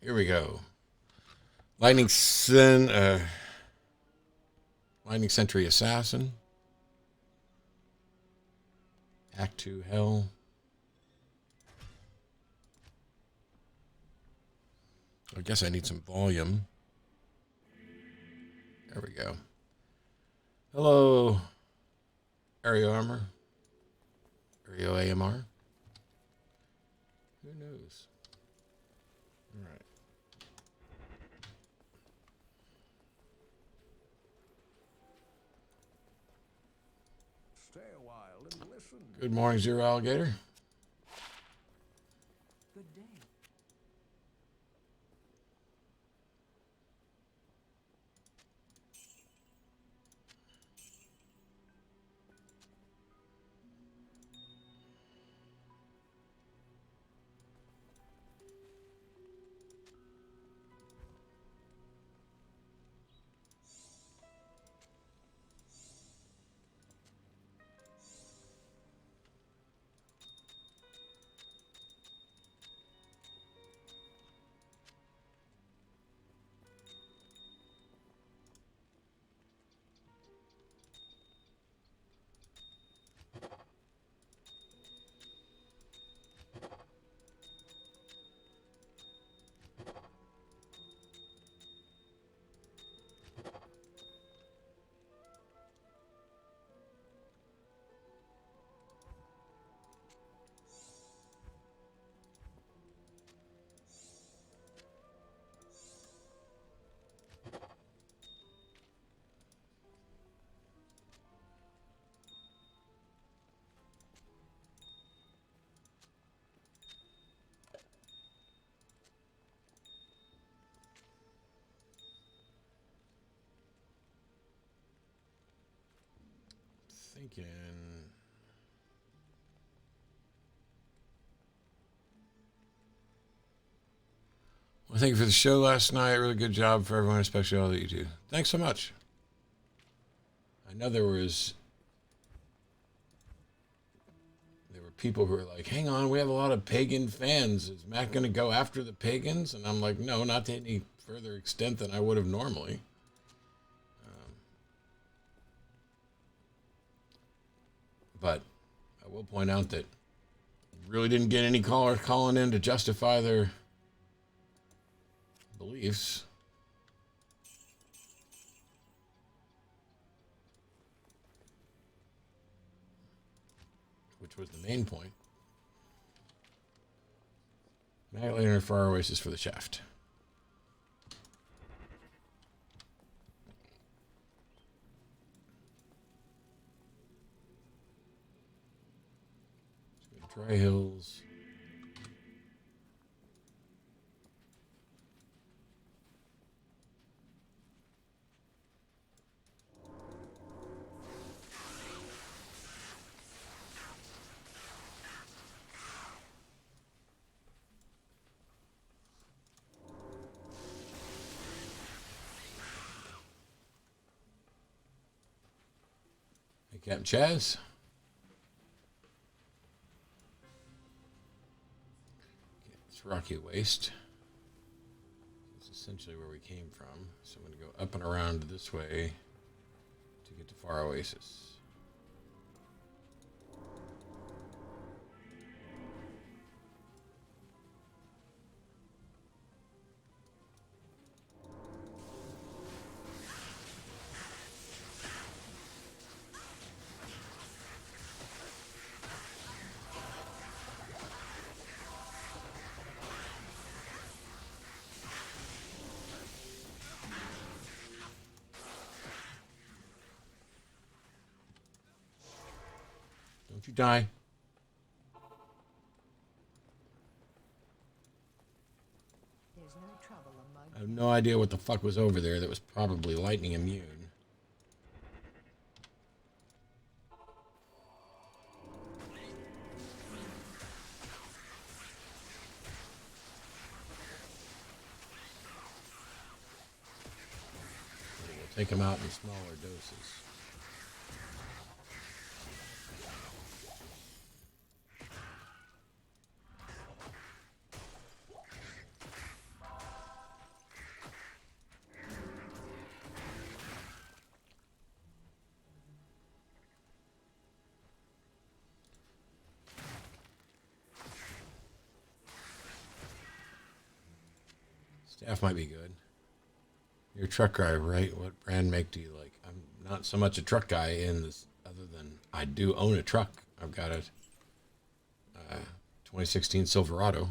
Here we go. Lightning Sentry Assassin. Act 2 Hell. I guess I need some volume. There we go. Hello, Ario Armor. Ario AMR. Who knows? All right. Stay a while and listen. Good morning, Zero Alligator. Good day. Thinking. Well, thank you for the show last night. Really good job for everyone, especially all that you do. Thanks so much. I know there were people who were like, "Hang on, we have a lot of pagan fans. Is Matt going to go after the pagans?" And I'm like, "No, not to any further extent than I would have normally." But I will point out that really didn't get any callers calling in to justify their beliefs. Which was the main point. Night Later Far Oasis for the shaft. Dry Hills. Hey, Captain Chaz. It's Rocky Waste. It's essentially where we came from. So I'm going to go up and around this way to get to Far Oasis. Don't you die. There's no trouble among I have no idea what the fuck was over there that was probably lightning immune. We'll take them out in smaller doses. Staff might be good. You're a truck guy, right? What brand make do you like? I'm not so much a truck guy in this, other than I do own a truck. I've got a 2016 Silverado.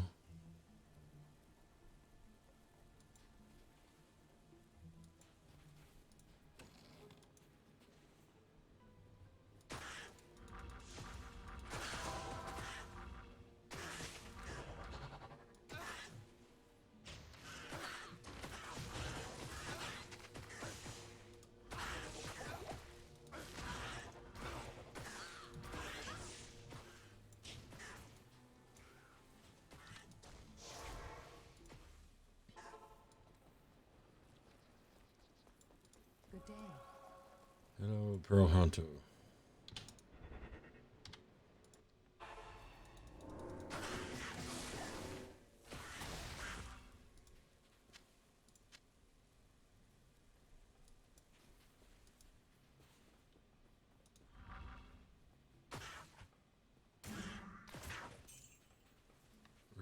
Good day. Hello, Pearl Honto.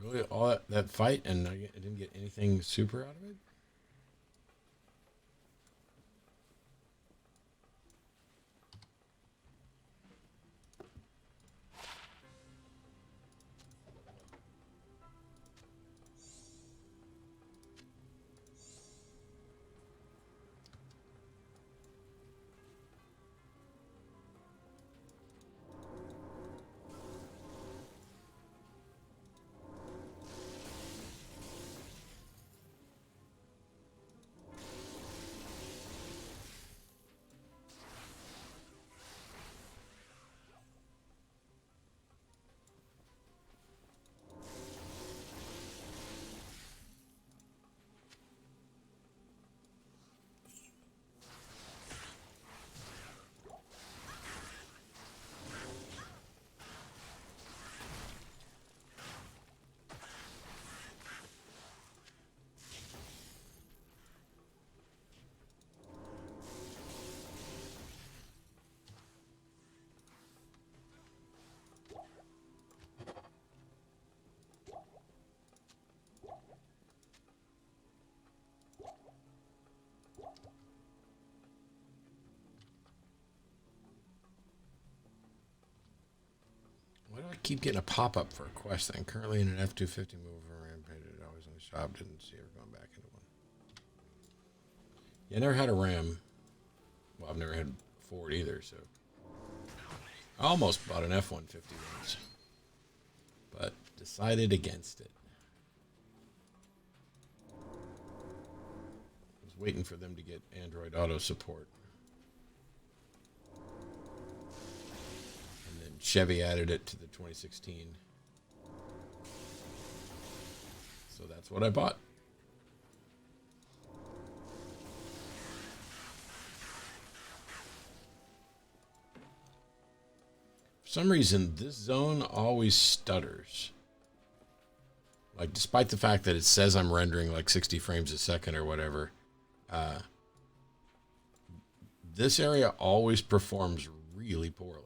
Really, all that fight, and I didn't get anything super out of it? Why do I keep getting a pop-up for a quest thing? Currently in an F-250 move for Rampage. Always in the shop. Didn't see her going back into one. Yeah, I never had a Ram. Well, I've never had Ford either, so. I almost bought an F-150 once. But decided against it. I was waiting for them to get Android Auto support. Chevy added it to the 2016. So that's what I bought. For some reason, this zone always stutters. Like, despite the fact that it says I'm rendering like 60 frames a second or whatever, this area always performs really poorly.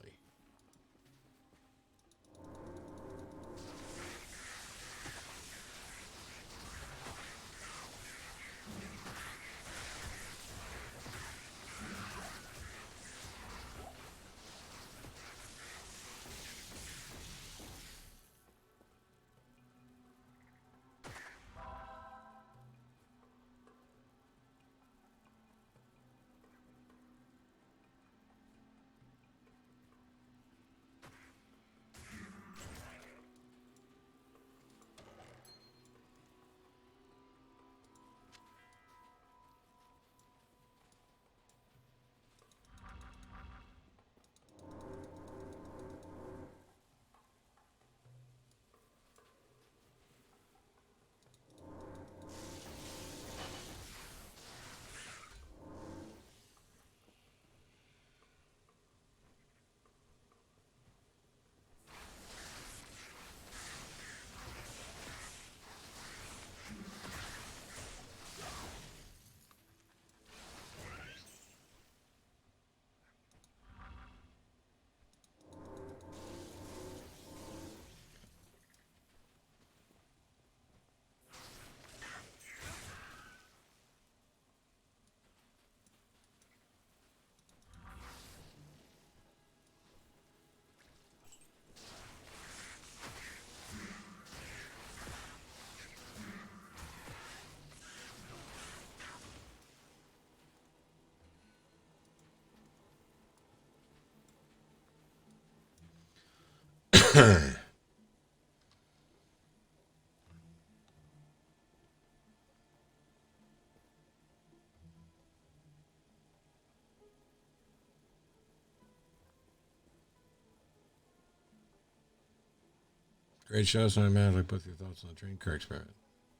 Great show, so automatically put your thoughts on the train car experiment.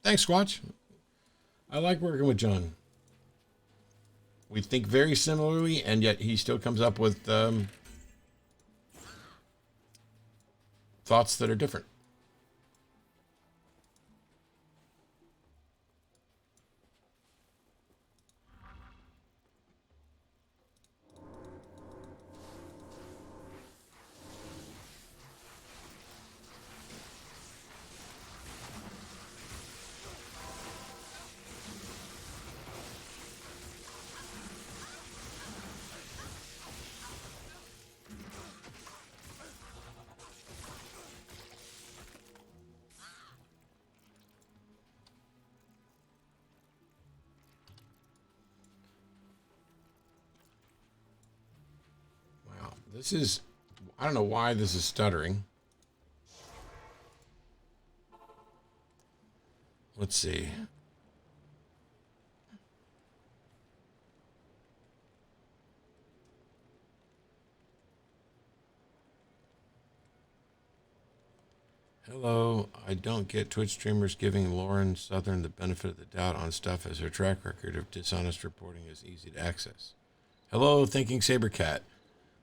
Thanks, Squatch. I like working with John. We think very similarly, and yet he still comes up with thoughts that are different. This is, I don't know why this is stuttering. Let's see. Hello, I don't get Twitch streamers giving Lauren Southern the benefit of the doubt on stuff as her track record of dishonest reporting is easy to access. Hello, Thinking Sabercat.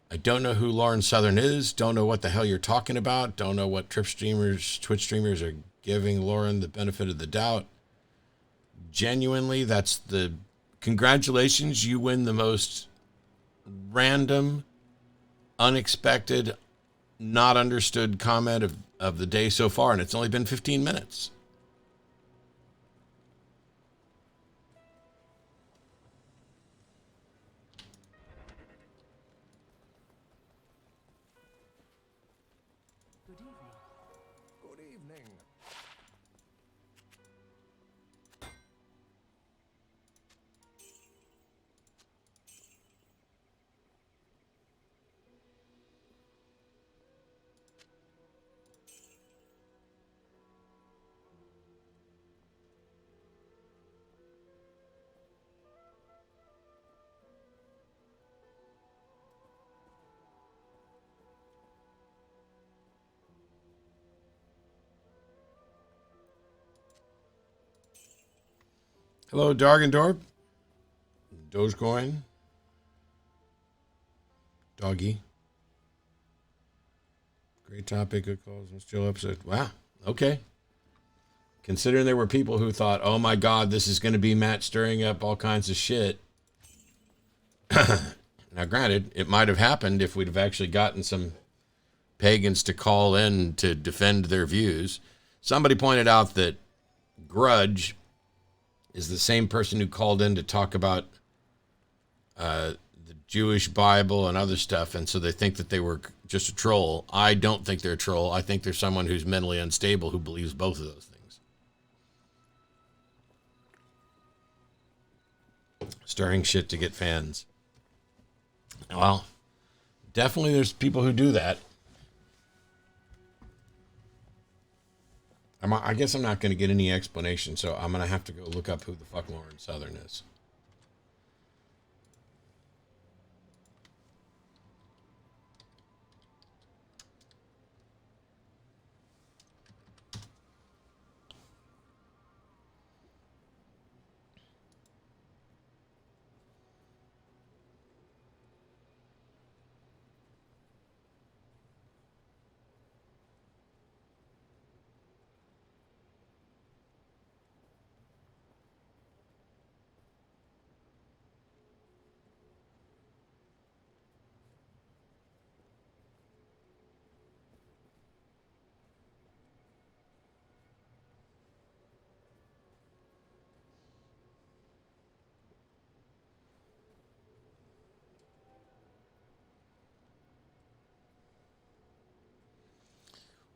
I don't know who Lauren Southern is. Don't know what the hell you're talking about. Don't know what Twitch streamers are giving Lauren the benefit of the doubt. Genuinely, that's the congratulations. You win the most random, unexpected, not understood comment of the day so far, and it's only been 15 minutes. Good evening. Hello, Dargendorp. Dogecoin. Doggy. Great topic. Good calls. I'm still upset. Wow. Okay. Considering there were people who thought, oh my God, this is going to be Matt stirring up all kinds of shit. Now, granted, it might have happened if we'd have actually gotten some pagans to call in to defend their views. Somebody pointed out that Grudge is the same person who called in to talk about the Jewish Bible and other stuff, and so they think that they were just a troll. I don't think they're a troll. I think they're someone who's mentally unstable who believes both of those things. Stirring shit to get fans. Well, definitely there's people who do that. I guess I'm not going to get any explanation, so I'm going to have to go look up who the fuck Lauren Southern is.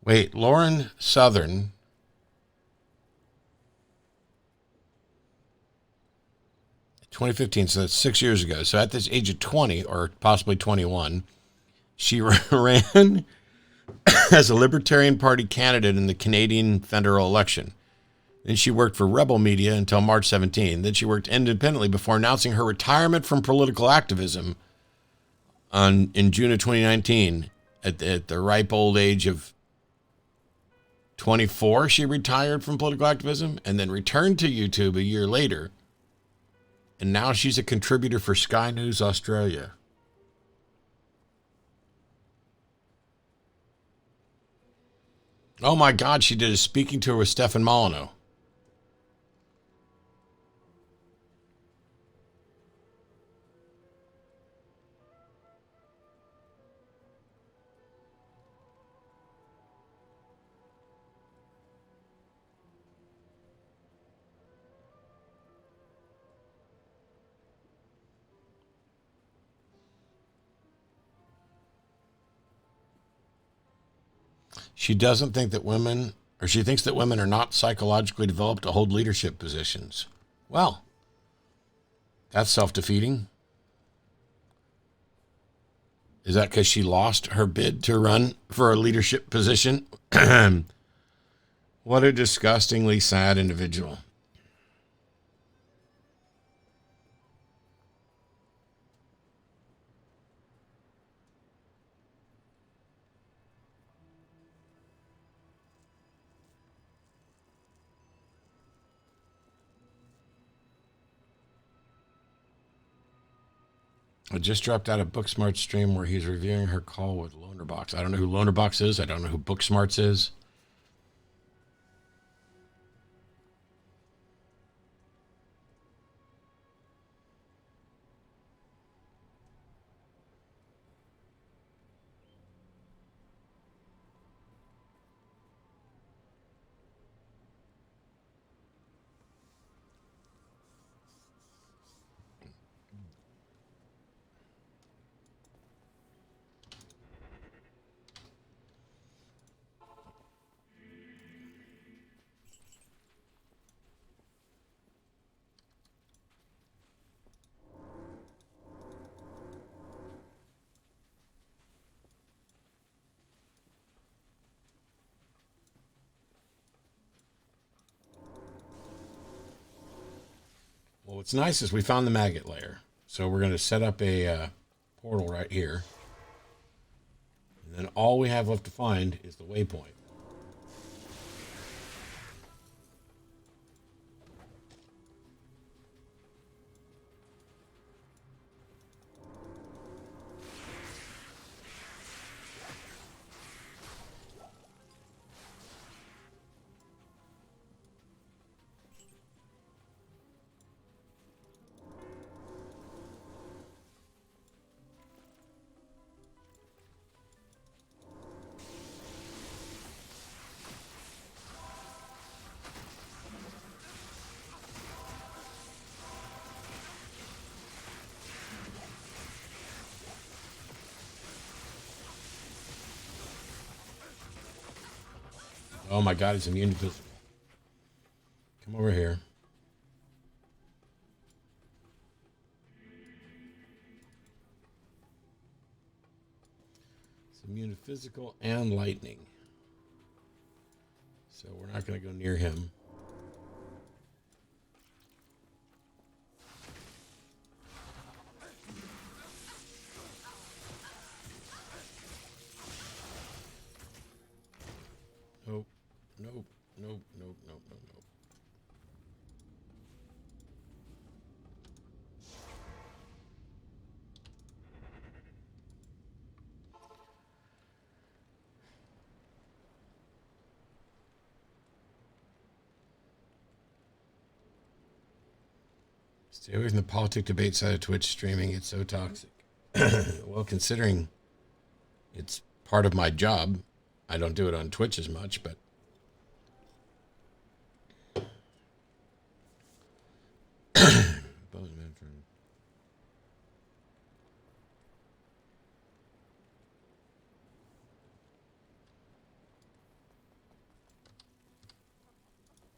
Wait, Lauren Southern. (2015), so that's 6 years ago. So at this age of 20, or possibly 21, she ran as a Libertarian Party candidate in the Canadian federal election. Then she worked for Rebel Media until March 17. Then she worked independently before announcing her retirement from political activism in June of 2019. At the ripe old age of 24, she retired from political activism and then returned to YouTube a year later. And now she's a contributor for Sky News Australia. Oh my God, she did a speaking tour with Stefan Molyneux. She doesn't think that women, or she thinks that women are not psychologically developed to hold leadership positions. Well, that's self-defeating. Is that because she lost her bid to run for a leadership position? What a disgustingly sad individual. I just dropped out of Booksmart's stream where he's reviewing her call with Lonerbox. I don't know who Lonerbox is. I don't know who Booksmarts is. Well, what's nice is we found the maggot layer. So we're going to set up a portal right here. And then all we have left to find is the waypoint. Oh my God, it's immune to physical. Come over here. It's immune to physical and lightning. So we're not going to go near him. Nope. Nope. Nope. Nope. Nope. Nope. Nope. Stay away from the politic debate side of Twitch streaming. It's so toxic. Well, considering it's part of my job, I don't do it on Twitch as much, but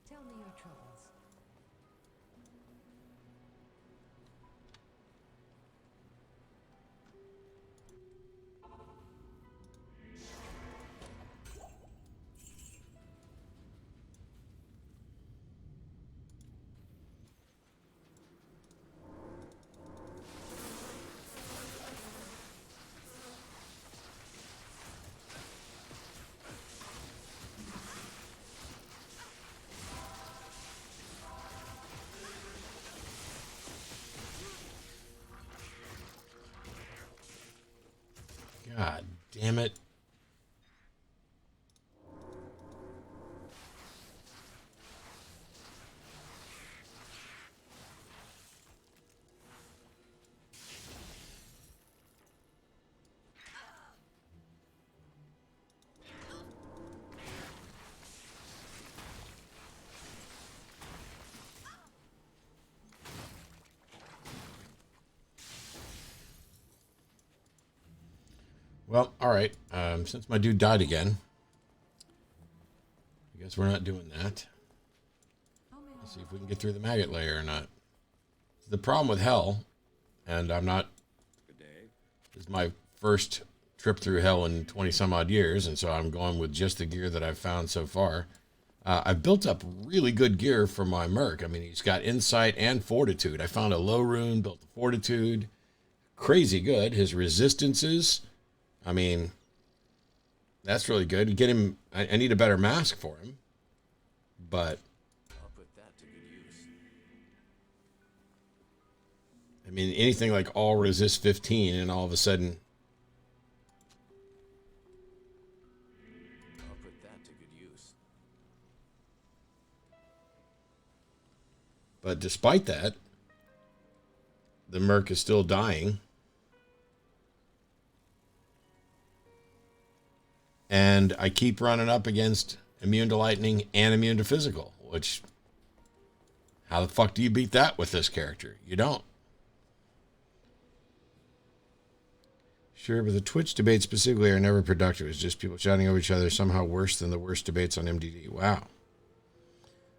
Tell me your troubles. God damn it. Well, all right. Since my dude died again, I guess we're not doing that. Let's see if we can get through the maggot layer or not. The problem with hell, and I'm not, this is my first trip through hell in 20 some odd years, and so I'm going with just the gear that I've found so far. I've built up really good gear for my Merc. I mean, he's got insight and fortitude. I found a low rune, built the fortitude. Crazy good. His resistances, I mean, that's really good. Get him, I need a better mask for him, but I'll put that to good use. I mean, anything like all resist 15 and all of a sudden, I'll put that to good use. but despite that, the Merc is still dying. And I keep running up against immune to lightning and immune to physical, which, how the fuck do you beat that with this character? You don't. Sure, but the Twitch debates specifically are never productive. It's just people shouting over each other, somehow worse than the worst debates on MDD. Wow.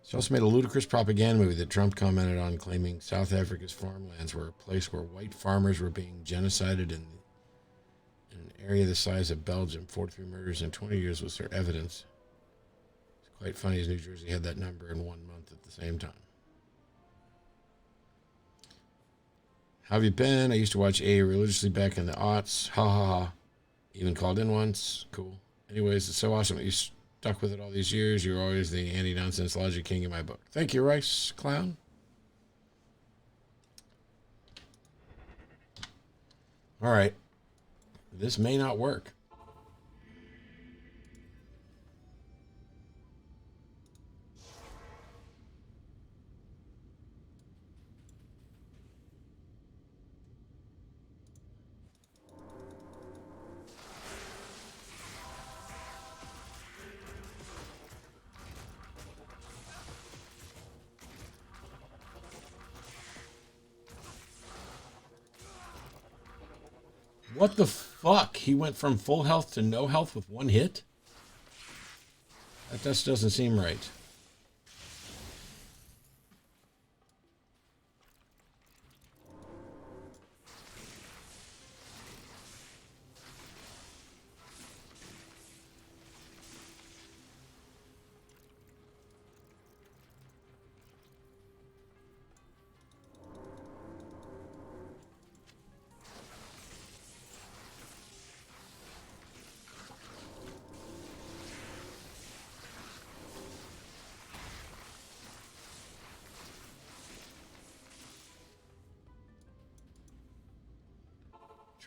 She also made a ludicrous propaganda movie that Trump commented on, claiming South Africa's farmlands were a place where white farmers were being genocided in an area the size of Belgium. 43 murders in 20 years was their evidence. It's quite funny as New Jersey had that number in 1 month at the same time. How have you been? I used to watch A religiously back in the aughts. Ha ha ha. Even called in once. Cool. Anyways, it's so awesome that you stuck with it all these years. You're always the anti-nonsense logic king in my book. Thank you, Rice Clown. All right. This may not work. What the fuck? He went from full health to no health with one hit? That just doesn't seem right.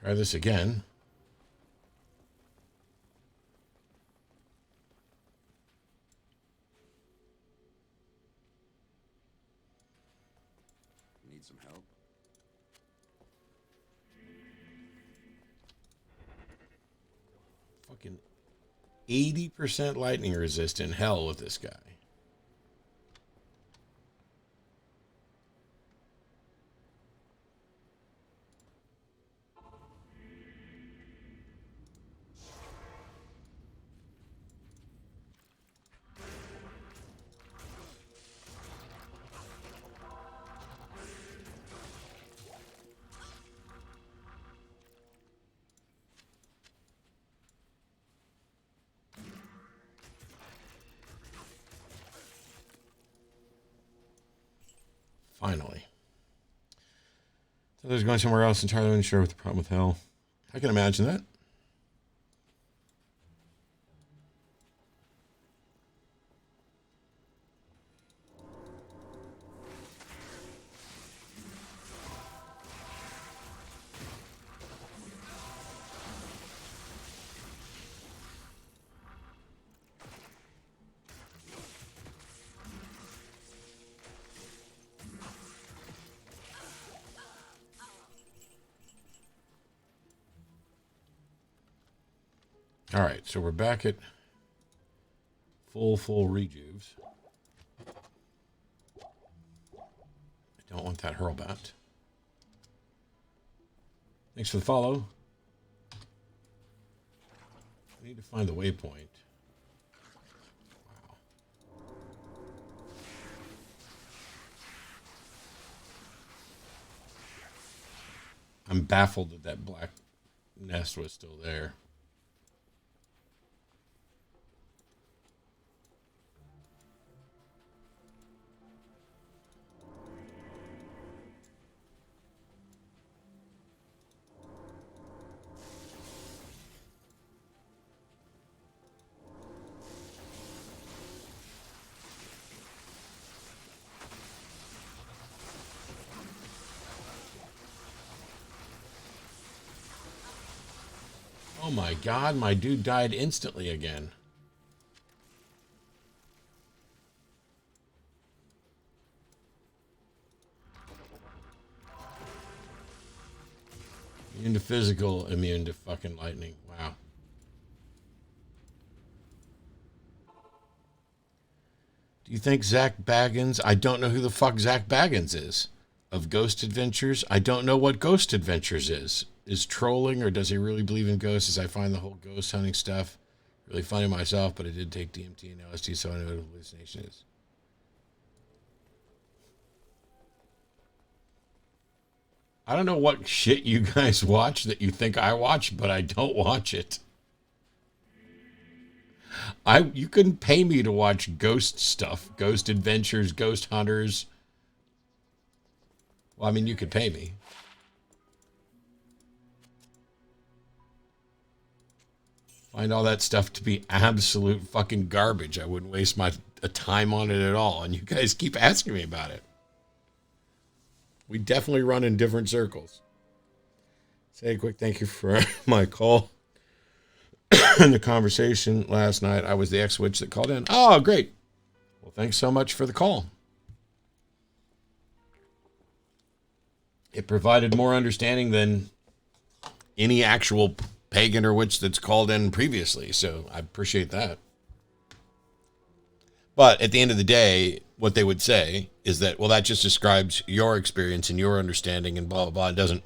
Try this again. Need some help? Fucking 80% lightning resist in hell with this guy. Finally. So there's going somewhere else entirely unsure what the problem with hell. I can imagine that. All right, so we're back at full rejuves. I don't want that hurlbat. Thanks for the follow. I need to find the waypoint. Wow. I'm baffled that that black nest was still there. Oh my god, my dude died instantly again. Immune to physical, immune to fucking lightning. Wow. Do you think Zach Baggins? I don't know who the fuck Zach Baggins is. Of Ghost Adventures? I don't know what Ghost Adventures is trolling, or does he really believe in ghosts? As I find the whole ghost hunting stuff really funny myself, but I did take DMT and LSD, so I know what a hallucination is. I don't know what shit you guys watch that you think I watch, but I don't watch it. You couldn't pay me to watch ghost stuff, Ghost Adventures, Ghost Hunters. Well, I mean, you could pay me. Find all that stuff to be absolute fucking garbage. I wouldn't waste my time on it at all. And you guys keep asking me about it. We definitely run in different circles. Say a quick thank you for my call in the conversation last night. I was the ex-witch that called in. Oh, great. Well, thanks so much for the call. It provided more understanding than any actual pagan or witch that's called in previously, so I appreciate that. But at the end of the day, what they would say is that, well, that just describes your experience and your understanding and blah, blah, blah. It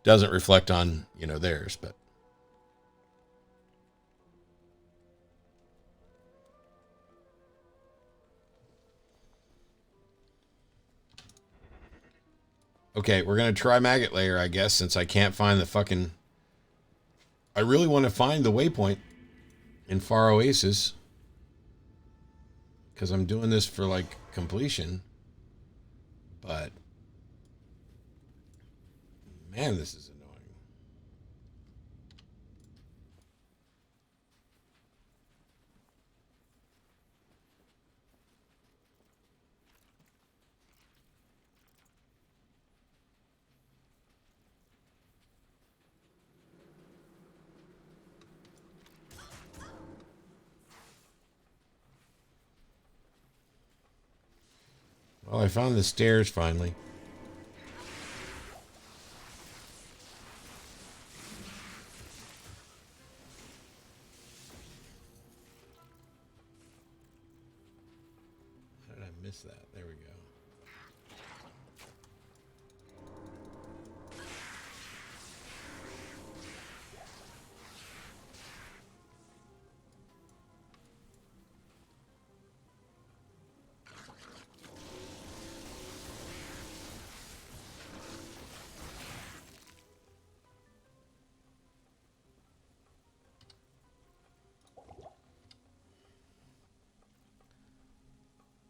doesn't reflect on, theirs, but. Okay, we're going to try Maggot Layer, I guess, since I can't find the fucking... I really want to find the waypoint in Far Oasis. Because I'm doing this for, completion. But... man, this is annoying. Well, I found the stairs finally. How did I miss that? There we go.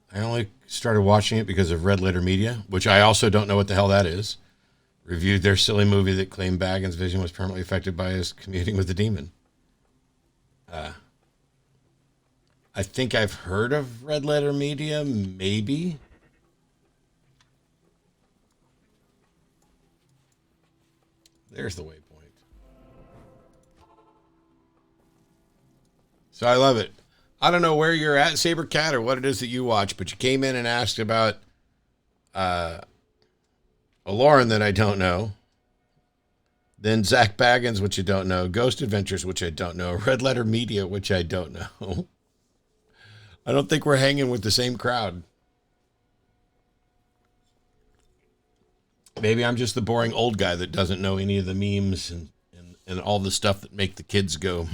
I only started watching it because of Red Letter Media, which I also don't know what the hell that is. Reviewed their silly movie that claimed Baggins' vision was permanently affected by his commuting with the demon. I think I've heard of Red Letter Media, maybe. There's the waypoint. So I love it. I don't know where you're at, Saber Cat, or what it is that you watch, but you came in and asked about a Lauren that I don't know. Then Zach Baggins, which you don't know. Ghost Adventures, which I don't know. Red Letter Media, which I don't know. I don't think we're hanging with the same crowd. Maybe I'm just the boring old guy that doesn't know any of the memes and all the stuff that make the kids go,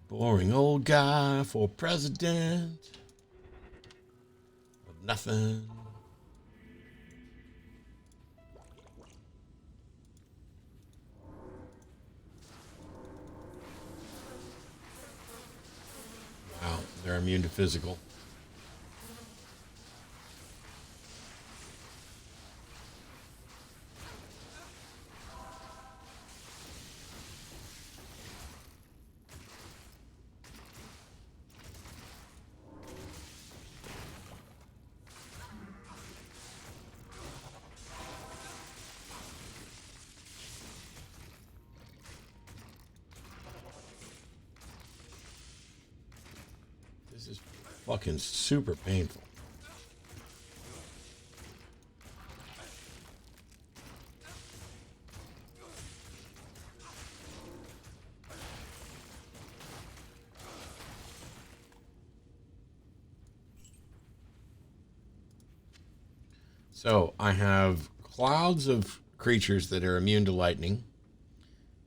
Boring old guy for president of nothing. Wow, they're immune to physical. This is fucking super painful. So I have clouds of creatures that are immune to lightning,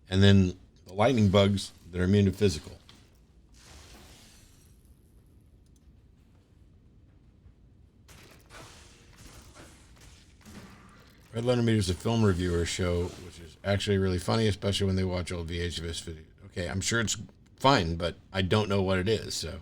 and then the lightning bugs that are immune to physical. Red Letter Meter is a film reviewer show, which is actually really funny, especially when they watch old VHS videos. Okay, I'm sure it's fine, but I don't know what it is, so.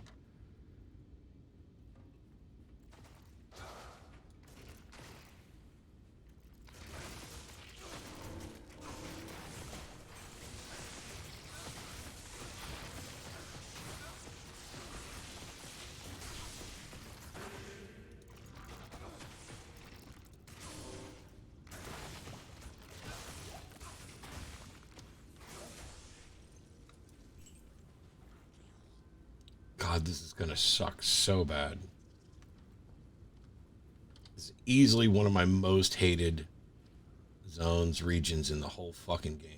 God, this is going to suck so bad. It's easily one of my most hated zones, regions in the whole fucking game.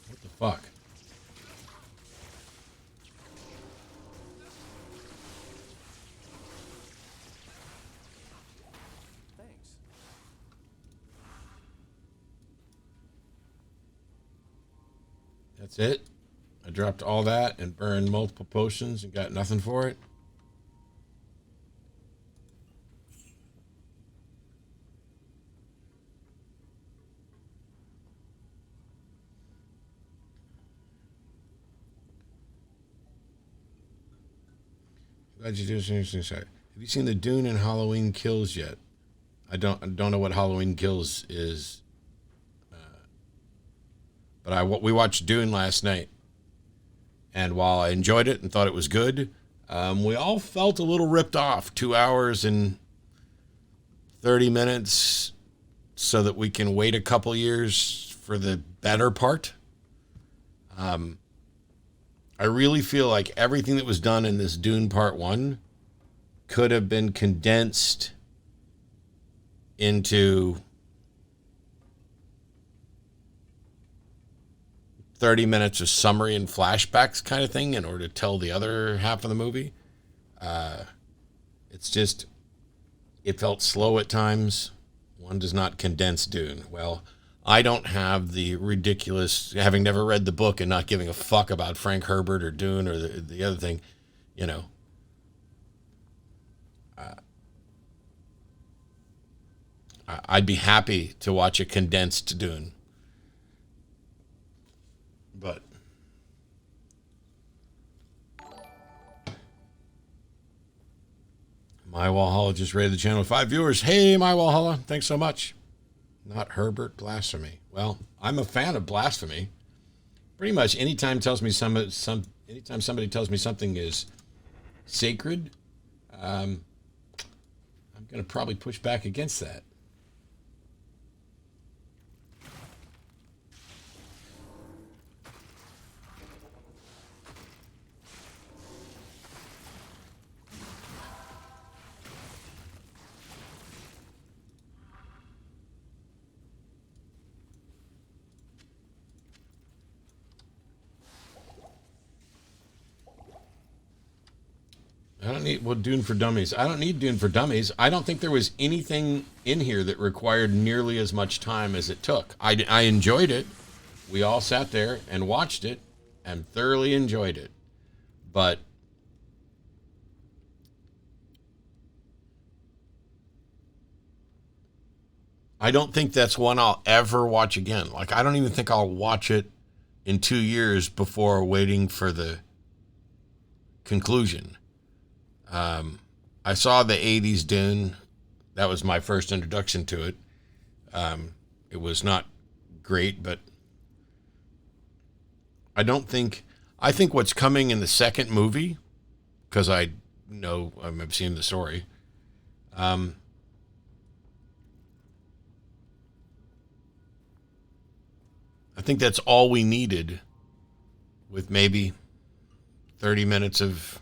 What the fuck? Thanks. That's it? I dropped all that and burned multiple potions and got nothing for it? Glad you do something. Have you seen the Dune and Halloween Kills yet? I don't know what Halloween Kills is, but we watched Dune last night, and while I enjoyed it and thought it was good, we all felt a little ripped off. 2 hours and 30 minutes so that we can wait a couple years for the better part. I really feel like everything that was done in this Dune Part 1 could have been condensed into 30 minutes of summary and flashbacks kind of thing in order to tell the other half of the movie. It's just, it felt slow at times. One does not condense Dune. Well, I don't have the ridiculous, having never read the book and not giving a fuck about Frank Herbert or Dune or the other thing, you know. I'd be happy to watch a condensed Dune. But My Walhalla just rated the channel with 5 viewers. Hey, My Walhalla, thanks so much. Not Herbert, blasphemy. Well, I'm a fan of blasphemy. Pretty much anytime anytime somebody tells me something is sacred, I'm going to probably push back against that. I don't need Dune for Dummies. I don't need Dune for Dummies. I don't think there was anything in here that required nearly as much time as it took. I enjoyed it. We all sat there and watched it and thoroughly enjoyed it. But I don't think that's one I'll ever watch again. Like, I don't even think I'll watch it in 2 years before waiting for the conclusion. I saw the 80s Dune. That was my first introduction to it. It was not great, but I think what's coming in the second movie, because I've seen the story, I think that's all we needed, with maybe 30 minutes of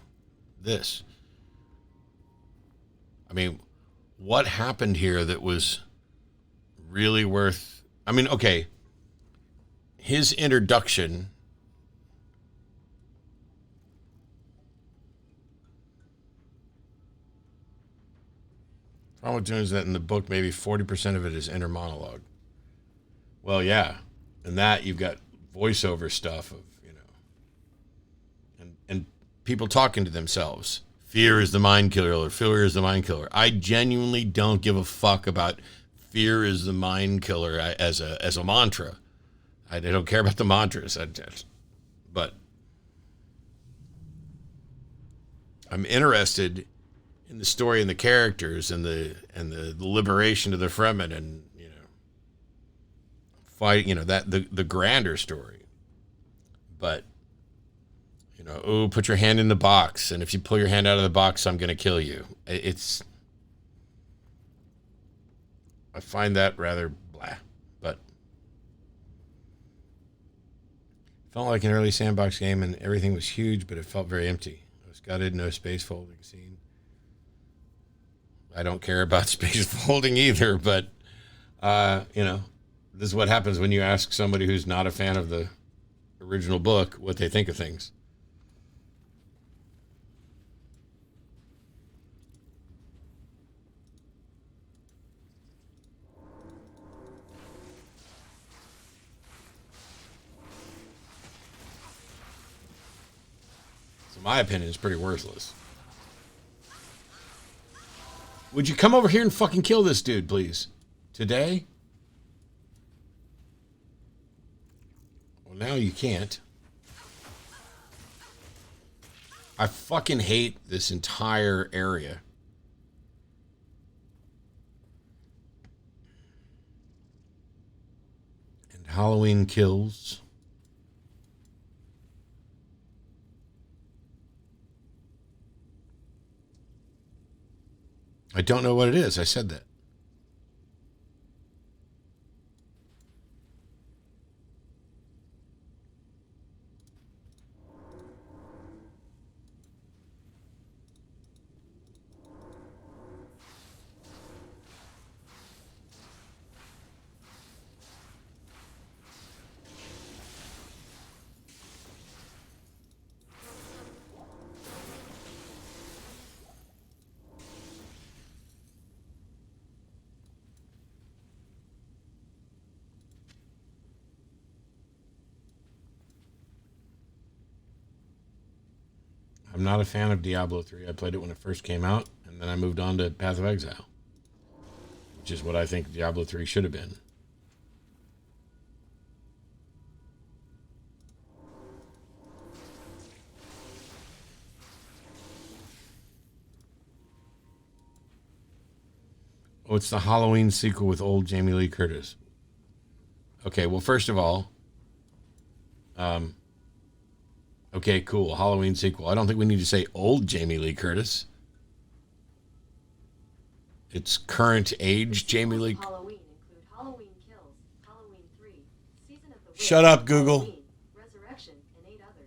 this. I mean, what happened here that was really worth... I mean, okay, his introduction... The problem with Dune is that in the book, maybe 40% of it is inner monologue. Well, yeah. And that, you've got voiceover stuff of, and people talking to themselves. Fear is the mind killer, or fear is the mind killer. I genuinely don't give a fuck about fear is the mind killer as a mantra. I don't care about the mantras. But I'm interested in the story and the characters and the liberation of the Fremen and fight, that the grander story. But put your hand in the box, and if you pull your hand out of the box, I'm going to kill you. I find that rather blah, but it felt like an early sandbox game, and everything was huge, but it felt very empty. It was gutted, no space folding scene. I don't care about space folding either, but this is what happens when you ask somebody who's not a fan of the original book what they think of things. So my opinion is pretty worthless. Would you come over here and fucking kill this dude, please? Today? Well, now you can't. I fucking hate this entire area. And Halloween Kills. I don't know what it is. I said that. I'm not a fan of Diablo 3. I played it when it first came out, and then I moved on to Path of Exile, which is what I think Diablo 3 should have been. Oh, it's the Halloween sequel with old Jamie Lee Curtis. Okay, well, first of all, okay, cool. Halloween sequel. I don't think we need to say old Jamie Lee Curtis. It's current age Jamie Lee. Halloween include Halloween Kills, Halloween 3, Season of the Witch, Shut up, Google. Halloween, Resurrection, and 8 others.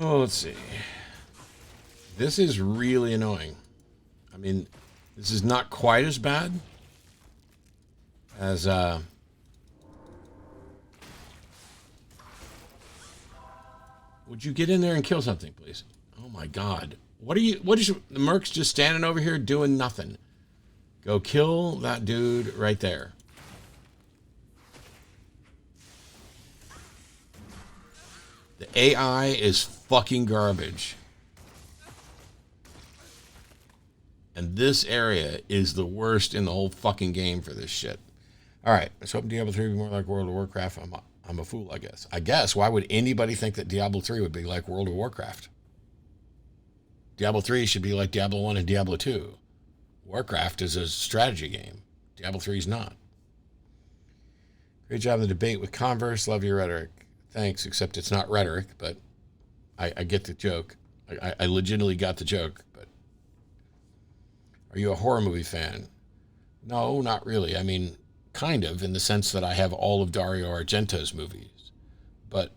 Oh, let's see. This is really annoying. I mean, this is not quite as bad as would you get in there and kill something, please? Oh my god. What is the Merc's just standing over here doing nothing? Go kill that dude right there. The AI is fucking garbage. And this area is the worst in the whole fucking game for this shit. All right, let's hope Diablo 3 will be more like World of Warcraft. I'm a fool, I guess. I guess, why would anybody think that Diablo 3 would be like World of Warcraft? Diablo 3 should be like Diablo 1 and Diablo 2. Warcraft is a strategy game. Diablo 3 is not. Great job in the debate with Converse. Love your rhetoric. Thanks, except it's not rhetoric, but I get the joke. I legitimately got the joke, but are you a horror movie fan? No, not really. I mean, kind of, in the sense that I have all of Dario Argento's movies, but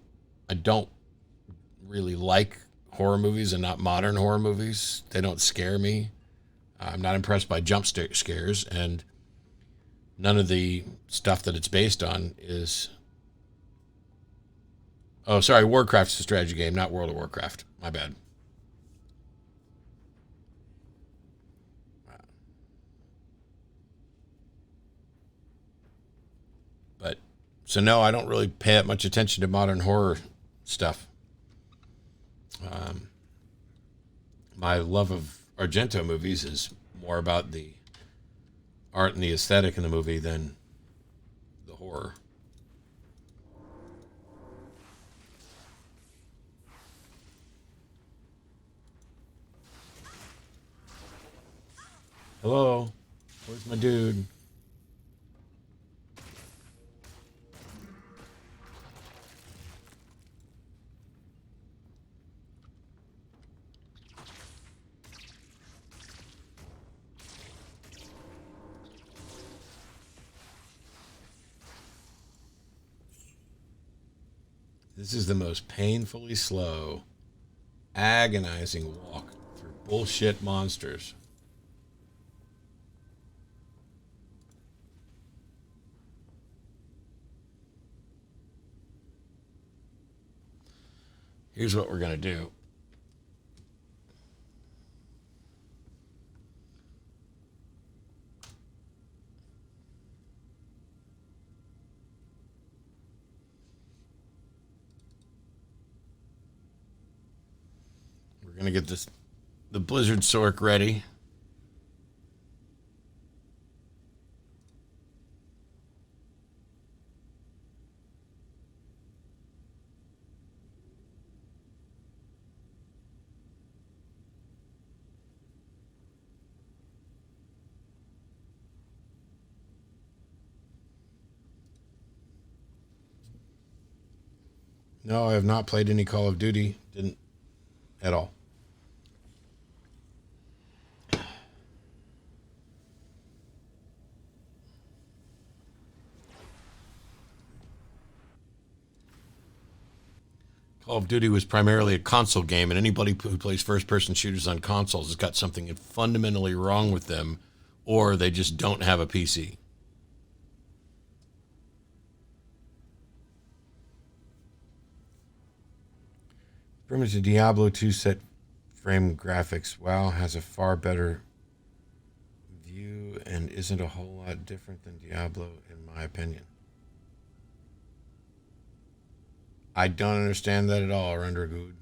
I don't really like horror movies, and not modern horror movies. They don't scare me. I'm not impressed by jump scares, and none of the stuff that it's based on is... Oh, sorry, Warcraft's a strategy game, not World of Warcraft. My bad. But, so no, I don't really pay that much attention to modern horror stuff. My love of Argento movies is more about the art and the aesthetic in the movie than the horror. Hello? Where's my dude? This is the most painfully slow, agonizing walk through bullshit monsters. Here's what we're going to do. We're going to get the Blizzard Sork ready. No, I have not played any Call of Duty. Didn't at all. Call of Duty was primarily a console game, and anybody who plays first-person shooters on consoles has got something fundamentally wrong with them, or they just don't have a PC. Improvement to Diablo 2 set frame graphics. WoW has a far better view and isn't a whole lot different than Diablo, in my opinion. I don't understand that at all, Rendergood.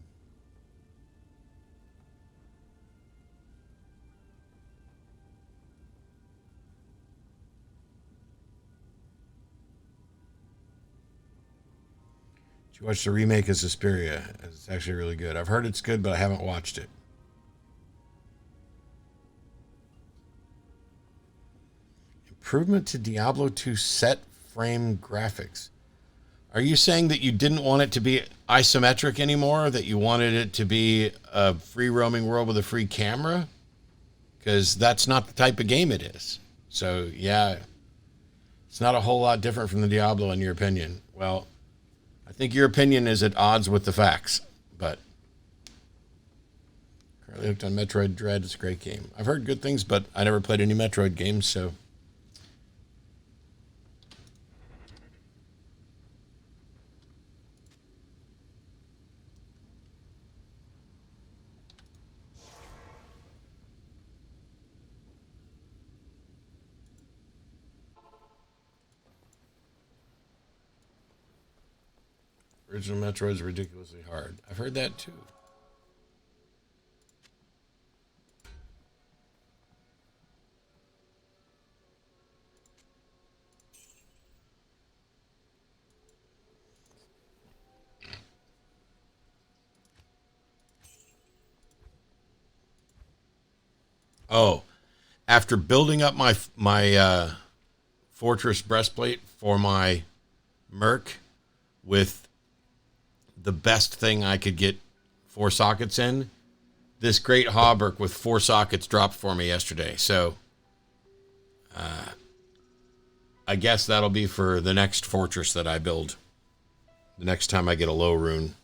Did you watch the remake of Suspiria? It's actually really good. I've heard it's good, but I haven't watched it. Improvement to Diablo 2 set frame graphics. Are you saying that you didn't want it to be isometric anymore? That you wanted it to be a free roaming world with a free camera? Because that's not the type of game it is. So, yeah, it's not a whole lot different from the Diablo in your opinion. Well, I think your opinion is at odds with the facts. But currently hooked on Metroid Dread. It's a great game. I've heard good things, but I never played any Metroid games, so... Original Metroid is ridiculously hard. I've heard that too. Oh, after building up my Fortress breastplate for my Merc with the best thing I could get 4 sockets in, this great Hauberk with 4 sockets dropped for me yesterday. So I guess that'll be for the next Fortress that I build. The next time I get a low rune.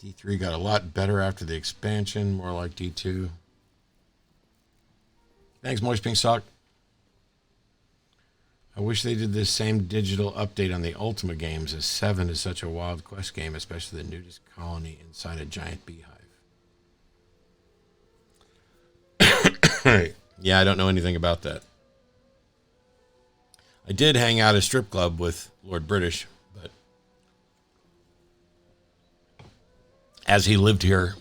D3 got a lot better after the expansion, more like D2. Thanks, Moist Pink Sock. I wish they did this same digital update on the Ultima games, as 7 is such a wild quest game, especially the nudist colony inside a giant beehive. Yeah, I don't know anything about that. I did hang out at a strip club with Lord British, but as he lived here,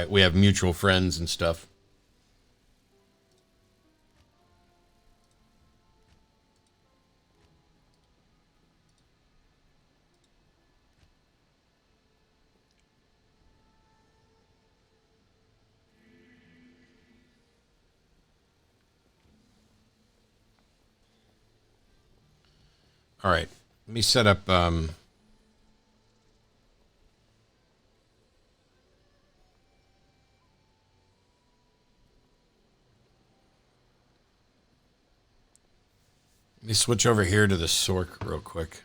we have mutual friends and stuff. All right, let me set up. Let me switch over here to the Sork real quick.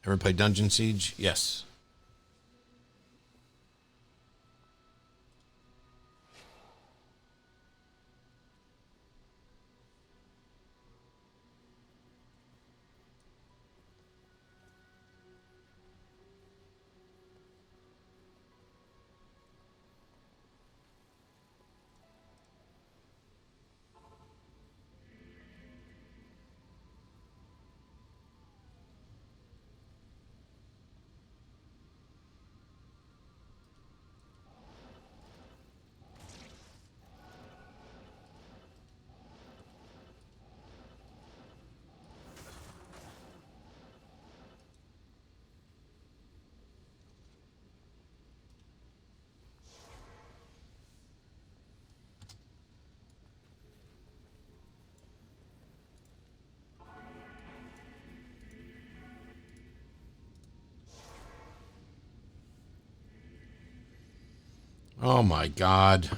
Ever play Dungeon Siege? Yes. Oh my God.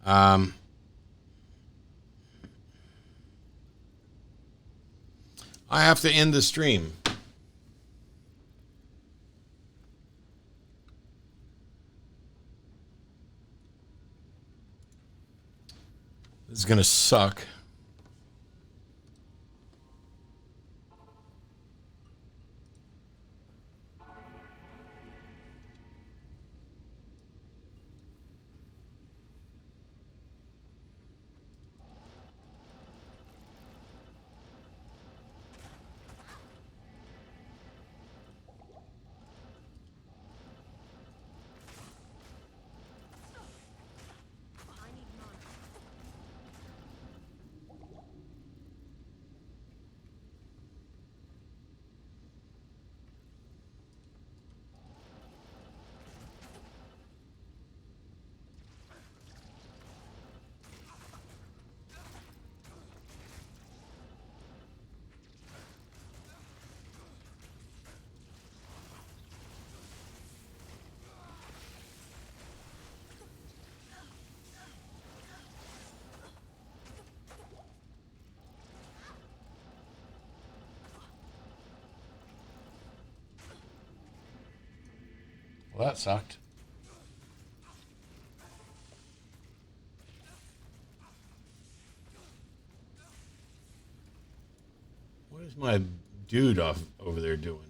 I have to end the stream. This is going to suck. Well, that sucked. What is my dude off over there doing?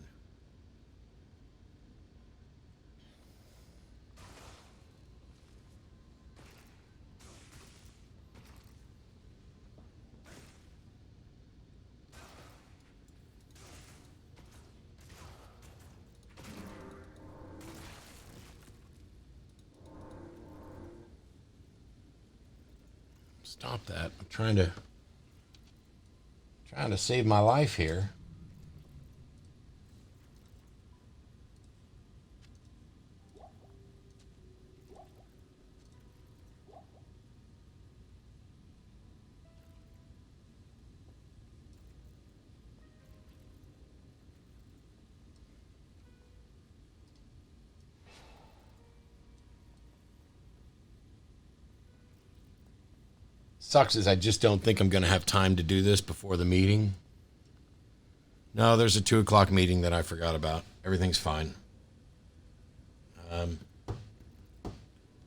Stop that. I'm trying to save my life here. Sucks is I just don't think I'm going to have time to do this before the meeting. No, there's a 2 o'clock meeting that I forgot about. Everything's fine.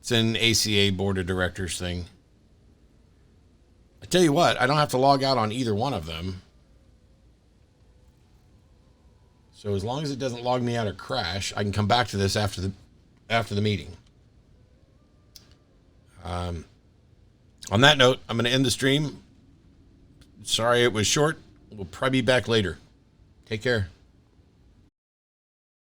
It's an ACA board of directors thing. I tell you what, I don't have to log out on either one of them. So as long as it doesn't log me out or crash, I can come back to this after the meeting. On that note, I'm going to end the stream. Sorry it was short. We'll probably be back later. Take care.